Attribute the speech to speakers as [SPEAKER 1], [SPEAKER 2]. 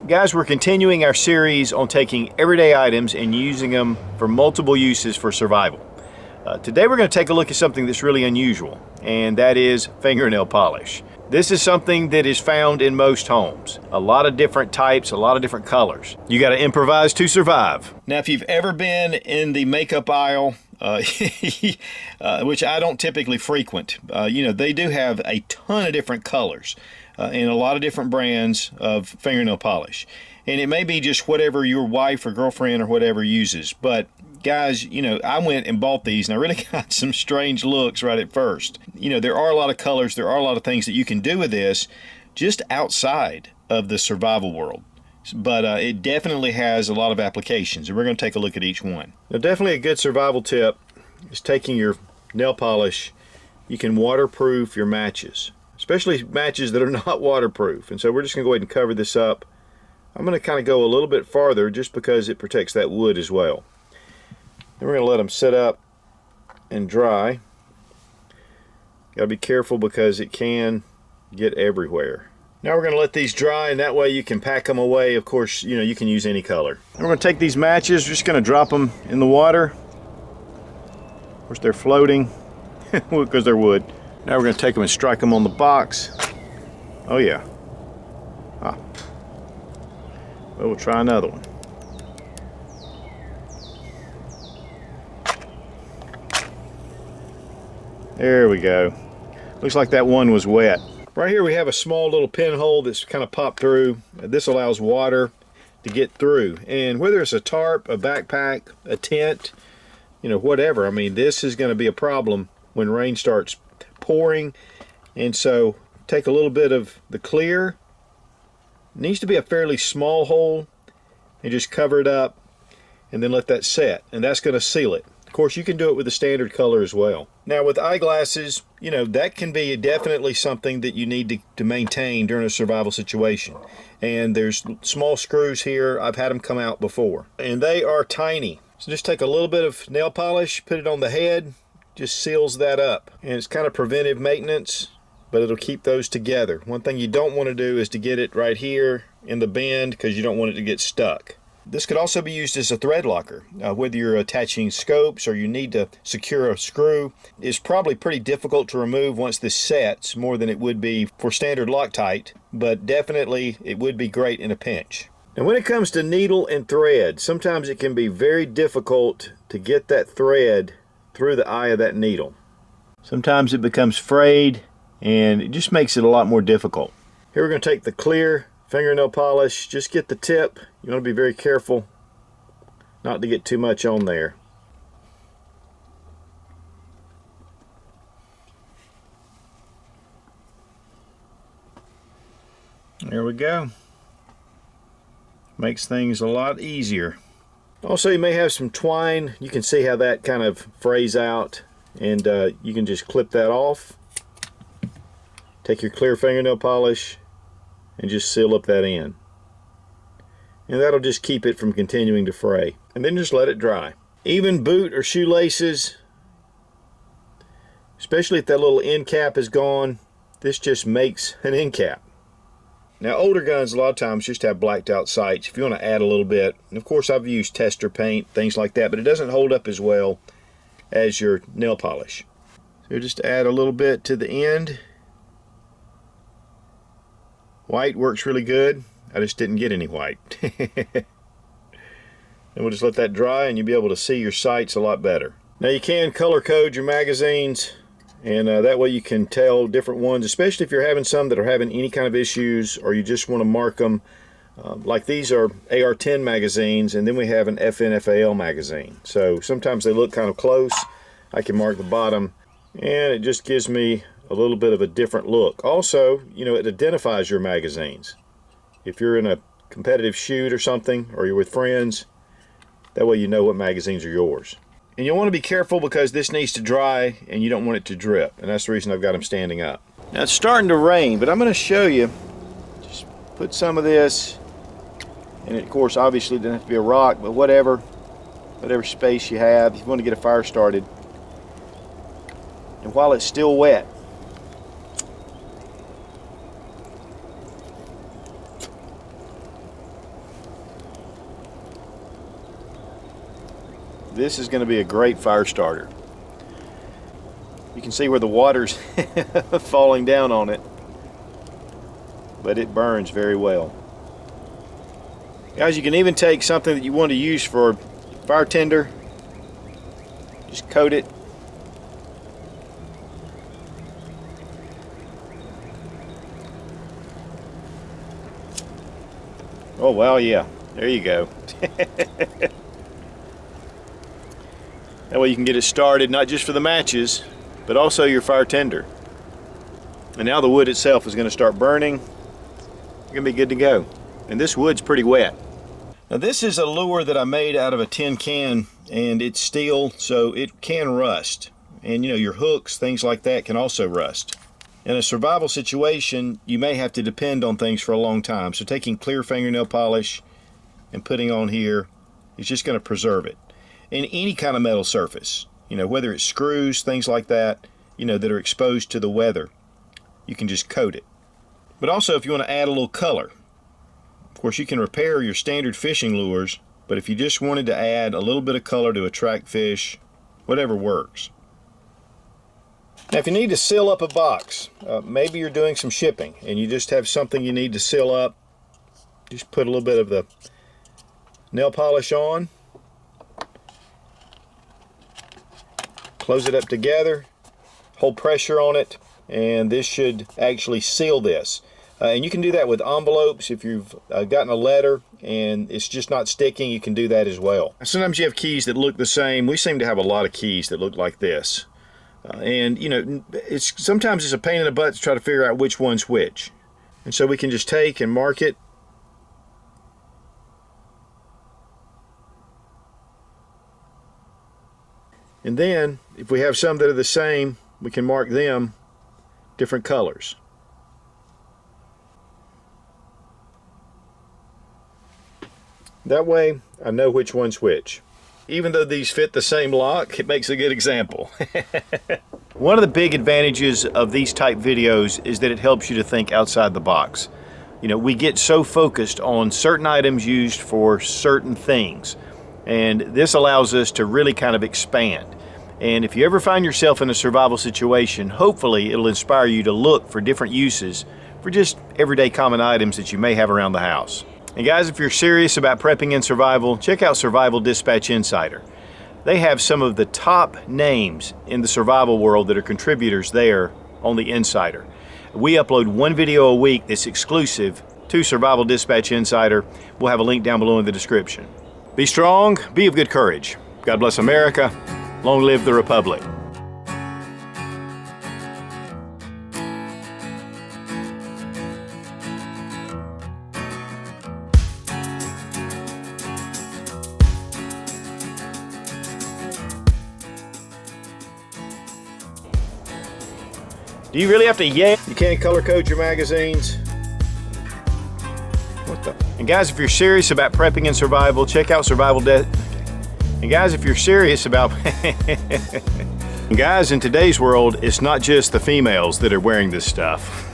[SPEAKER 1] Guys, we're continuing our series on taking everyday items and using them for multiple uses for survival. Today we're going to take a look at something that's really unusual, and that is fingernail polish. This is something that is found in most homes. A lot of different types, a lot of different colors. You got to improvise to survive. Now, if you've ever been in the makeup aisle, which I don't typically frequent, they do have a ton of different colors and a lot of different brands of fingernail polish. And it may be just whatever your wife or girlfriend or whatever uses. But guys, I went and bought these and I really got some strange looks right at first. There are a lot of colors, there are a lot of things that you can do with this just outside of the survival world. But it definitely has a lot of applications, and we're going to take a look at each one. Now, definitely a good survival tip is taking your nail polish. You can waterproof your matches, especially matches that are not waterproof. And so we're just going to go ahead and cover this up. I'm going to kind of go a little bit farther just because it protects that wood as well. Then we're going to let them sit up and dry. Got to be careful because it can get everywhere. Now we're going to let these dry, and that way you can pack them away. Of course, you can use any color. And we're going to take these matches, we're just going to drop them in the water. Of course, they're floating because they're wood. Now we're going to take them and strike them on the box. Oh yeah. Well, we'll try another one. There we go. Looks like that one was wet. Right here we have a small little pinhole that's kind of popped through. This allows water to get through. And whether it's a tarp, a backpack, a tent, whatever, I mean, this is going to be a problem when rain starts pouring. And so take a little bit of the clear. It needs to be a fairly small hole, and just cover it up and then let that set. And that's going to seal it. Of course, you can do it with the standard color as well. Now with eyeglasses, that can be definitely something that you need to maintain during a survival situation. And there's small screws here. I've had them come out before. And they are tiny. So just take a little bit of nail polish, put it on the head, just seals that up. And it's kind of preventive maintenance, but it'll keep those together. One thing you don't want to do is to get it right here in the bend because you don't want it to get stuck. This could also be used as a thread locker, whether you're attaching scopes or you need to secure a screw. It's probably pretty difficult to remove once this sets, more than it would be for standard Loctite, but definitely it would be great in a pinch. Now when it comes to needle and thread, sometimes it can be very difficult to get that thread through the eye of that needle. Sometimes it becomes frayed and it just makes it a lot more difficult. Here we're going to take the clear fingernail polish, just get the tip. You want to be very careful not to get too much on there. There we go. Makes things a lot easier. Also, you may have some twine. You can see how that kind of frays out, and you can just clip that off. Take your clear fingernail polish and just seal up that end. And that'll just keep it from continuing to fray. And then just let it dry. Even boot or shoelaces, especially if that little end cap is gone, this just makes an end cap. Now older guns a lot of times just have blacked out sights. If you want to add a little bit, and of course I've used tester paint, things like that, but it doesn't hold up as well as your nail polish. So just add a little bit to the end. White works really good. I just didn't get any white. And we'll just let that dry and you'll be able to see your sights a lot better. Now you can color code your magazines, and that way you can tell different ones, especially if you're having some that are having any kind of issues or you just want to mark them. Like these are AR-10 magazines, and then we have an FN-FAL magazine. So sometimes they look kind of close. I can mark the bottom, and it just gives me a little bit of a different look. Also, it identifies your magazines. If you're in a competitive shoot or something, or you're with friends, that way you know what magazines are yours. And you'll want to be careful because this needs to dry and you don't want it to drip. And that's the reason I've got them standing up. Now it's starting to rain, but I'm going to show you. Just put some of this, and of course obviously it doesn't have to be a rock, but whatever space you have, if you want to get a fire started. And while it's still wet, this is going to be a great fire starter. You can see where the water's falling down on it, but it burns very well. Guys, you can even take something that you want to use for fire tinder, just coat it. Oh, well, yeah, there you go. That way you can get it started, not just for the matches, but also your fire tinder. And now the wood itself is going to start burning. You're going to be good to go. And this wood's pretty wet. Now this is a lure that I made out of a tin can, and it's steel, so it can rust. And you know, your hooks, things like that can also rust. In a survival situation, you may have to depend on things for a long time. So taking clear fingernail polish and putting on here is just going to preserve it. And any kind of metal surface, you know, whether it's screws, things like that, you know, that are exposed to the weather, you can just coat it. But also if you want to add a little color, of course you can repair your standard fishing lures, but if you just wanted to add a little bit of color to attract fish, whatever works. Now if you need to seal up a box, maybe you're doing some shipping and you just have something you need to seal up, just put a little bit of the nail polish on, close it up together, hold pressure on it, and this should actually seal this. And you can do that with envelopes. If you've gotten a letter and it's just not sticking, you can do that as well. Sometimes you have keys that look the same. We seem to have a lot of keys that look like this. And you know, sometimes it's a pain in the butt to try to figure out which one's which. And so we can just take and mark it. And then, if we have some that are the same, we can mark them different colors. That way, I know which one's which. Even though these fit the same lock, it makes a good example. One of the big advantages of these type videos is that it helps you to think outside the box. You know, we get so focused on certain items used for certain things, and this allows us to really kind of expand. And if you ever find yourself in a survival situation, hopefully it'll inspire you to look for different uses for just everyday common items that you may have around the house. And guys, if you're serious about prepping in survival, check out Survival Dispatch Insider. They have some of the top names in the survival world that are contributors there on the Insider. We upload one video a week that's exclusive to Survival Dispatch Insider. We'll have a link down below in the description. Be strong, be of good courage. God bless America. Long live the Republic. Do you really have to yell? You can't color code your magazines. What the? And guys, if you're serious about prepping and survival, check out And guys, if you're serious about... Guys, in today's world, it's not just the females that are wearing this stuff.